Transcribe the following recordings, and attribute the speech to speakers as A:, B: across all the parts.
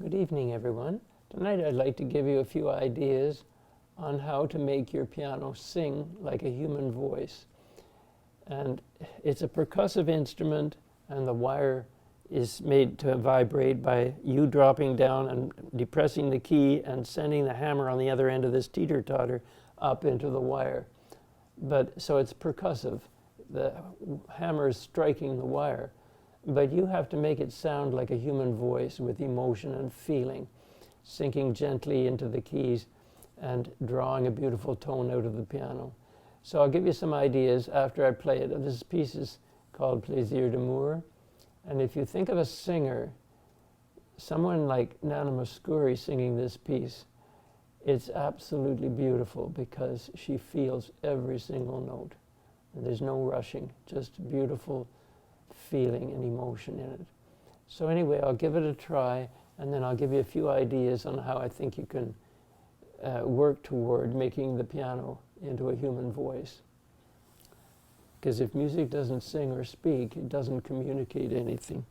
A: Good evening, everyone. Tonight I'd like to give you a few ideas on how to make your piano sing like a human voice. And it's a percussive instrument, and the wire is made to vibrate by you dropping down and depressing the key and sending the hammer on the other end of this teeter-totter up into the wire. So it's percussive. The hammer is striking the wire. But you have to make it sound like a human voice with emotion and feeling, sinking gently into the keys and drawing a beautiful tone out of the piano. So I'll give you some ideas after I play it. This piece is called Plaisir d'amour. And if you think of a singer, someone like Nana Mouskouri singing this piece, it's absolutely beautiful because she feels every single note. There's no rushing, just beautiful feeling and emotion in it. So anyway, I'll give it a try, and then I'll give you a few ideas on how I think you can work toward making the piano into a human voice. Because if music doesn't sing or speak, it doesn't communicate anything.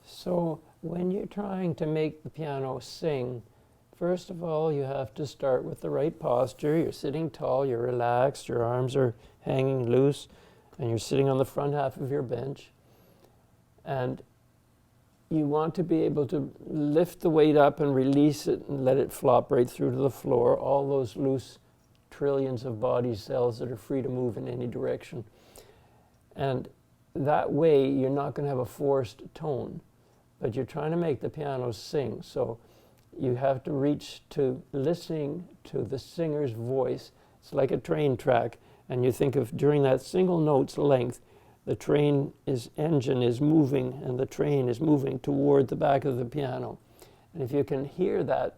A: So when you're trying to make the piano sing, First of all, you have to start with the right posture. You're sitting tall, you're relaxed, your arms are hanging loose, and you're sitting on the front half of your bench. And you want to be able to lift the weight up and release it and let it flop right through to the floor, all those loose trillions of body cells that are free to move in any direction. And that way, you're not going to have a forced tone, but you're trying to make the piano sing. So you have to reach to listening to the singer's voice. It's like a train track, and you think of during that single note's length, the engine is moving, and the train is moving toward the back of the piano. And if you can hear that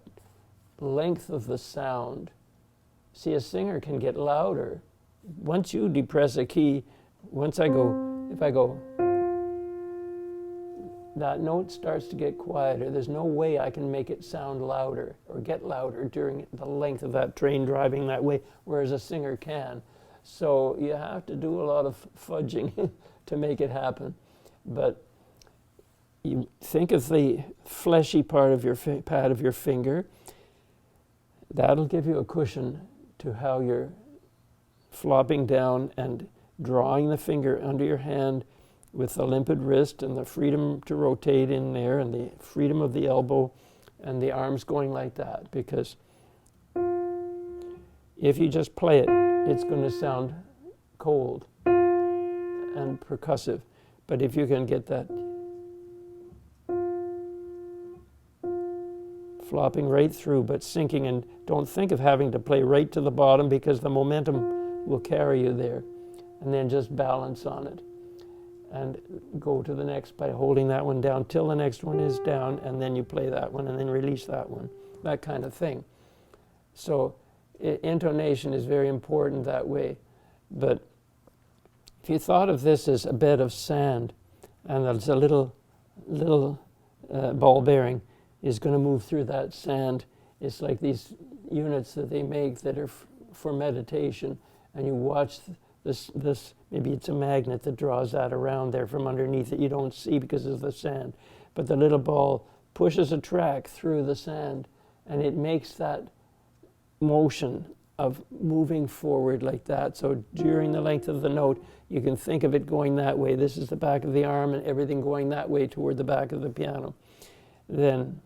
A: length of the sound, see, a singer can get louder. Once you depress a key, if I go, that note starts to get quieter. There's no way I can make it sound louder or get louder during the length of that train driving that way, whereas a singer can. So you have to do a lot of fudging to make it happen. But you think of the fleshy part of your pad of your finger. That'll give you a cushion to how you're flopping down and drawing the finger under your hand with the limpid wrist and the freedom to rotate in there and the freedom of the elbow and the arms going like that. Because if you just play it, it's going to sound cold and percussive. But if you can get that flopping right through but sinking, and don't think of having to play right to the bottom because the momentum will carry you there, and then just balance on it and go to the next by holding that one down till the next one is down, and then you play that one and then release that one, that kind of thing. So intonation is very important that way. But if you thought of this as a bed of sand, and there's a little ball bearing is going to move through that sand, it's like these units that they make that are for meditation, and you watch this, maybe it's a magnet that draws that around there from underneath that you don't see because of the sand. But the little ball pushes a track through the sand, and it makes that motion of moving forward like that. So during the length of the note, you can think of it going that way. This is the back of the arm and everything going that way toward the back of the piano. Then,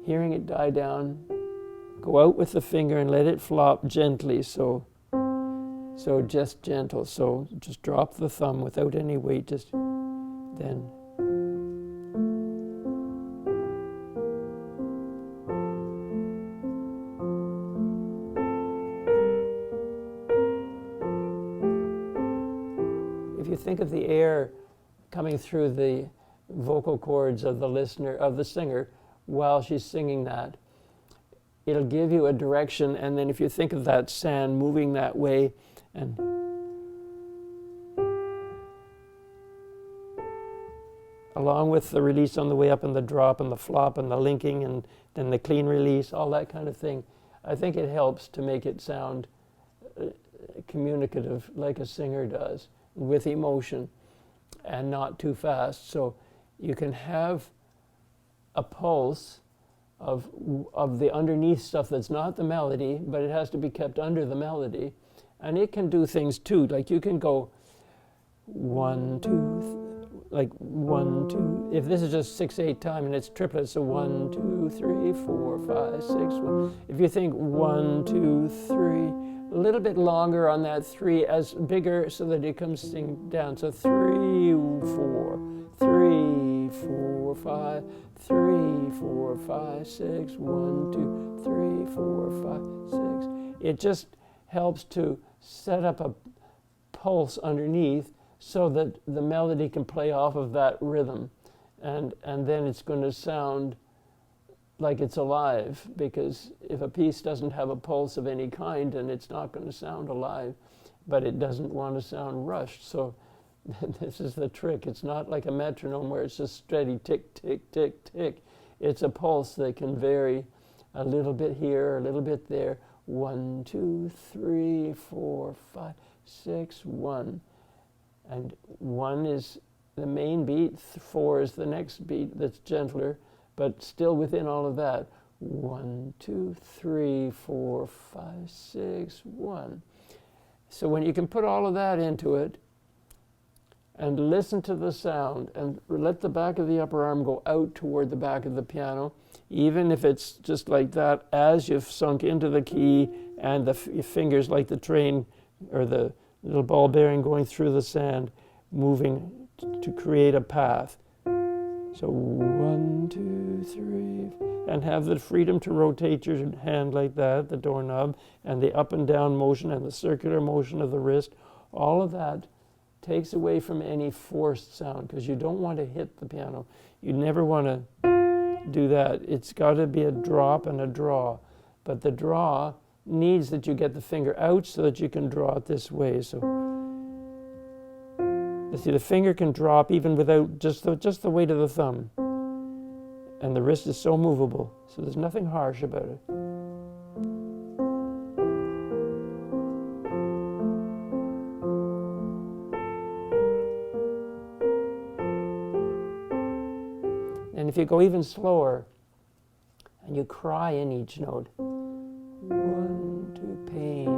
A: hearing it die down, go out with the finger and let it flop gently. So just gentle. So just drop the thumb without any weight. Just then. If you think of the air coming through the vocal cords of the listener, of the singer, while she's singing that, it'll give you a direction. And then if you think of that sand moving that way, and along with the release on the way up and the drop and the flop and the linking and then the clean release, all that kind of thing, I think it helps to make it sound communicative like a singer does, with emotion and not too fast. So you can have a pulse of the underneath stuff that's not the melody, but it has to be kept under the melody. And it can do things too, like you can go 1, 2, like 1, 2. If this is just 6/8 time and it's triplets, so 1, 2, 3, 4, 5, 6, 1. If you think 1, 2, 3, a little bit longer on that 3, as bigger so that it comes down. So 3, 4, 3, 4, 5, 3, 4, 5, 6, 1, 2, 3, 4, 5, 6. It just helps to set up a pulse underneath so that the melody can play off of that rhythm. And then it's going to sound like it's alive, because if a piece doesn't have a pulse of any kind, then it's not going to sound alive, but it doesn't want to sound rushed. So this is the trick. It's not like a metronome where it's just steady tick, tick, tick, tick. It's a pulse that can vary a little bit here, a little bit there. 1, 2, 3, 4, 5, 6, 1. And 1 is the main beat, 4 is the next beat that's gentler, but still within all of that. 1, 2, 3, 4, 5, 6, 1. So when you can put all of that into it and listen to the sound and let the back of the upper arm go out toward the back of the piano, even if it's just like that as you've sunk into the key and your fingers like the train or the little ball bearing going through the sand, moving to create a path. So 1, 2, 3, and have the freedom to rotate your hand like that, the doorknob, and the up and down motion and the circular motion of the wrist. All of that takes away from any forced sound, because you don't want to hit the piano. You never want to do that. It's got to be a drop and a draw. But the draw needs that you get the finger out so that you can draw it this way. So you see, the finger can drop even without just the weight of the thumb. And the wrist is so movable, so there's nothing harsh about it. And if you go even slower, and you cry in each note, 1, 2, pain.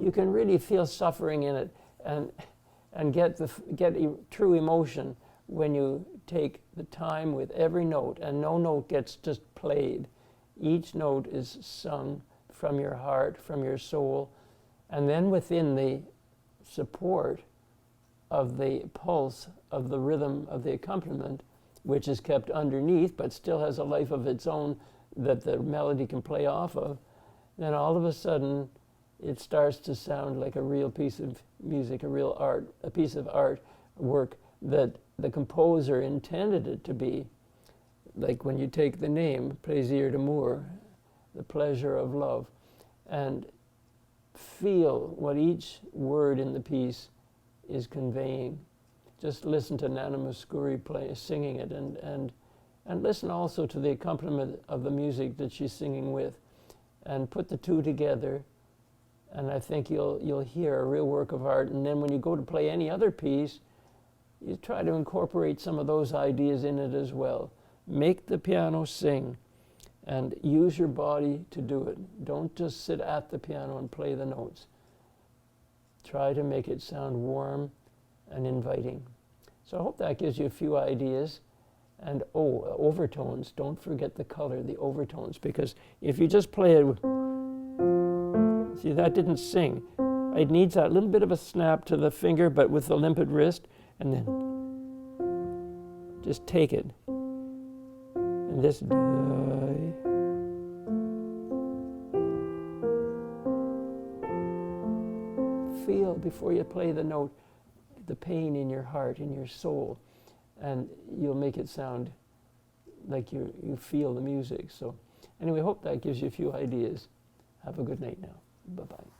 A: You can really feel suffering in it and get true emotion when you take the time with every note, and no note gets just played. Each note is sung from your heart, from your soul, and then within the support of the pulse of the rhythm of the accompaniment, which is kept underneath but still has a life of its own that the melody can play off of, then all of a sudden it starts to sound like a real piece of music, a real art, a piece of art work that the composer intended it to be. Like when you take the name, Plaisir d'amour, the pleasure of love, and feel what each word in the piece is conveying. Just listen to Nana Mouskouri singing it, and listen also to the accompaniment of the music that she's singing with, and put the two together, and I think you'll hear a real work of art. And then when you go to play any other piece, you try to incorporate some of those ideas in it as well. Make the piano sing, and use your body to do it. Don't just sit at the piano and play the notes. Try to make it sound warm and inviting. So I hope that gives you a few ideas. And overtones, don't forget the color, the overtones, because if you just play it, see, that didn't sing. It needs that little bit of a snap to the finger, but with the limpid wrist, and then just take it. And this feel before you play the note the pain in your heart, in your soul, and you'll make it sound like you feel the music. So anyway, hope that gives you a few ideas. Have a good night now. Bye-bye.